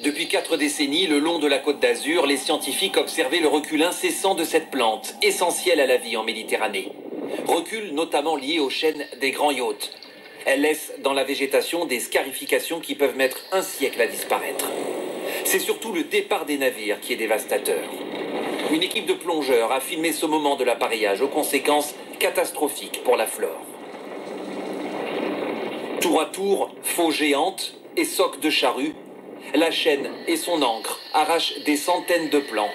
Depuis 4 décennies, le long de la Côte d'Azur, les scientifiques observaient le recul incessant de cette plante, essentielle à la vie en Méditerranée. Recul notamment lié aux chaînes des grands yachts. Elle laisse dans la végétation des scarifications qui peuvent mettre un siècle à disparaître. C'est surtout le départ des navires qui est dévastateur. Une équipe de plongeurs a filmé ce moment de l'appareillage aux conséquences catastrophiques pour la flore. Tour à tour, faux géantes et socs de charrue, la chaîne et son ancre arrachent des centaines de plans,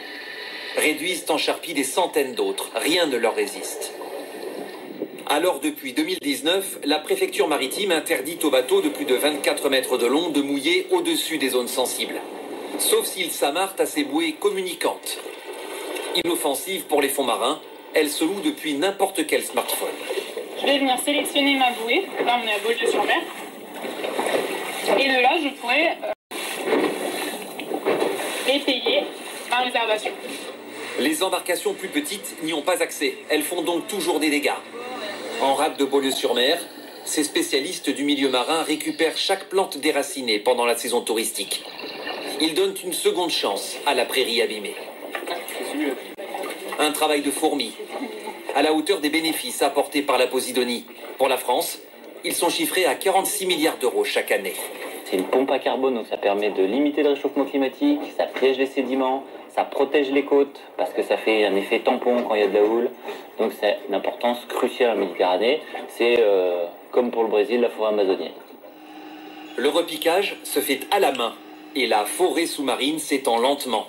réduisent en charpie des centaines d'autres, rien ne leur résiste. Alors depuis 2019, la préfecture maritime interdit aux bateaux de plus de 24 mètres de long de mouiller au-dessus des zones sensibles, sauf s'ils s'amarrent à ces bouées communicantes. Inoffensive pour les fonds marins, elle se loue depuis n'importe quel smartphone. Je vais venir sélectionner ma bouée, là on est à Beaulieu-sur-Mer, et de là je pourrais payer ma réservation. Les embarcations plus petites n'y ont pas accès, elles font donc toujours des dégâts. En rade de Beaulieu-sur-Mer, ces spécialistes du milieu marin récupèrent chaque plante déracinée pendant la saison touristique. Ils donnent une seconde chance à la prairie abîmée. Un travail de fourmi, à la hauteur des bénéfices apportés par la Posidonie. Pour la France, ils sont chiffrés à 46 milliards d'euros chaque année. C'est une pompe à carbone, donc ça permet de limiter le réchauffement climatique, ça piège les sédiments, ça protège les côtes, parce que ça fait un effet tampon quand il y a de la houle. Donc c'est une importance cruciale en Méditerranée. C'est comme pour le Brésil, la forêt amazonienne. Le repiquage se fait à la main, et la forêt sous-marine s'étend lentement.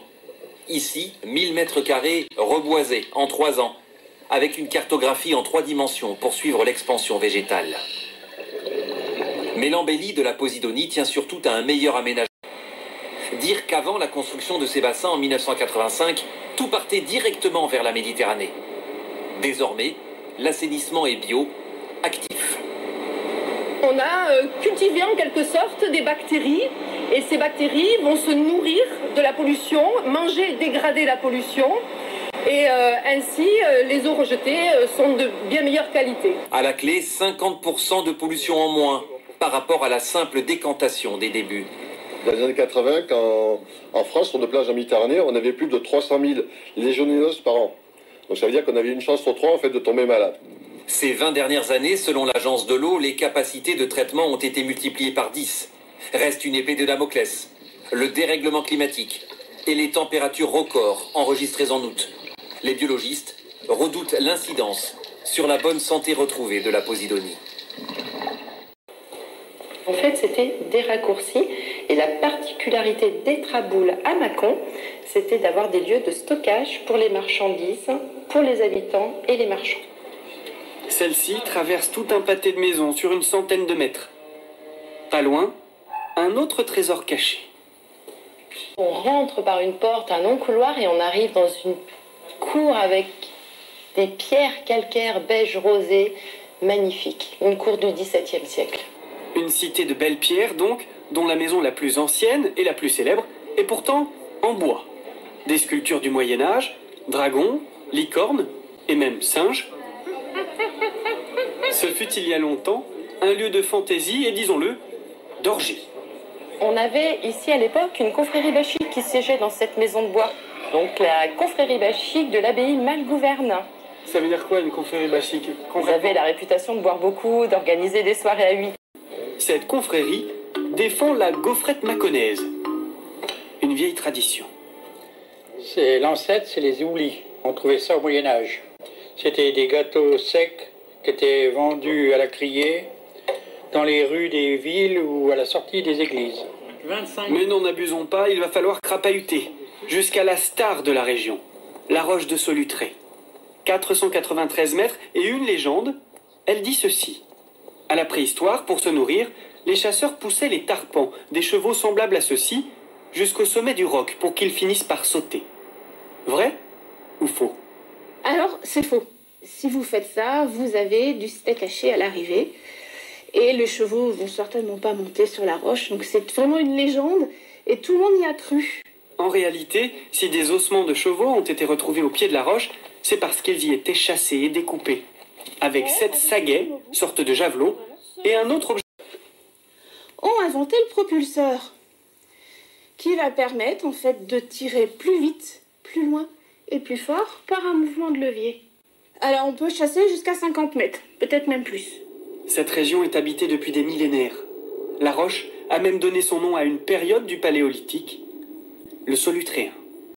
Ici, 1000 mètres carrés reboisés en 3 ans, avec une cartographie en 3 dimensions pour suivre l'expansion végétale. Mais l'embellie de la Posidonie tient surtout à un meilleur aménagement. Dire qu'avant la construction de ces bassins en 1985, tout partait directement vers la Méditerranée. Désormais, l'assainissement est bio, actif. On a cultivé en quelque sorte des bactéries, et ces bactéries vont se nourrir de la pollution, manger et dégrader la pollution, et ainsi les eaux rejetées sont de bien meilleure qualité. À la clé, 50% de pollution en moins par rapport à la simple décantation des débuts. Dans les années 80, quand en France, sur nos plages en Méditerranée, on avait plus de 300 000 légionelloses par an. Donc ça veut dire qu'on avait une chance sur 3 en fait, de tomber malade. Ces 20 dernières années, selon l'Agence de l'eau, les capacités de traitement ont été multipliées par 10. Reste une épée de Damoclès, le dérèglement climatique et les températures records enregistrées en août. Les biologistes redoutent l'incidence sur la bonne santé retrouvée de la Posidonie. En fait, c'était des raccourcis et la particularité d'Etraboul à Mâcon, c'était d'avoir des lieux de stockage pour les marchandises, pour les habitants et les marchands. Celle-ci traverse tout un pâté de maisons sur une centaine de mètres. Pas loin, un autre trésor caché. On rentre par une porte, un long couloir, et on arrive dans une cour avec des pierres calcaires beige rosé magnifiques. Une cour du XVIIe siècle. Une cité de belles pierres, donc, dont la maison la plus ancienne et la plus célèbre est pourtant en bois. Des sculptures du Moyen-Âge, dragons, licornes et même singes. Ce fut il y a longtemps un lieu de fantaisie et, disons-le, d'orgie. On avait ici à l'époque une confrérie bachique qui siégeait dans cette maison de bois. Donc la confrérie bachique de l'abbaye Malgouverne. Ça veut dire quoi une confrérie bachique? Vous avez la réputation de boire beaucoup, d'organiser des soirées à 8. Cette confrérie défend la gaufrette mâconnaise, une vieille tradition. C'est l'ancêtre, c'est les oublies. On trouvait ça au Moyen-Âge. C'était des gâteaux secs qui étaient vendus à la criée dans les rues des villes ou à la sortie des églises. 25. Mais n'en abusons pas, il va falloir crapahuter jusqu'à la star de la région, la roche de Solutré. 493 mètres et une légende, elle dit ceci. À la préhistoire, pour se nourrir, les chasseurs poussaient les tarpans, des chevaux semblables à ceux-ci, jusqu'au sommet du roc pour qu'ils finissent par sauter. Vrai ou faux? Alors, c'est faux. Si vous faites ça, vous avez du steak haché à l'arrivée. Et les chevaux vont certainement pas monter sur la roche. Donc c'est vraiment une légende et tout le monde y a cru. En réalité, si des ossements de chevaux ont été retrouvés au pied de la roche, c'est parce qu'ils y étaient chassés et découpés. Avec 7 saguets, sorte de javelot, et un autre objet. Ont inventé le propulseur. qui va permettre en fait de tirer plus vite, plus loin et plus fort par un mouvement de levier. Alors on peut chasser jusqu'à 50 mètres, peut-être même plus. Cette région est habitée depuis des millénaires. La roche a même donné son nom à une période du Paléolithique, le Solutréen.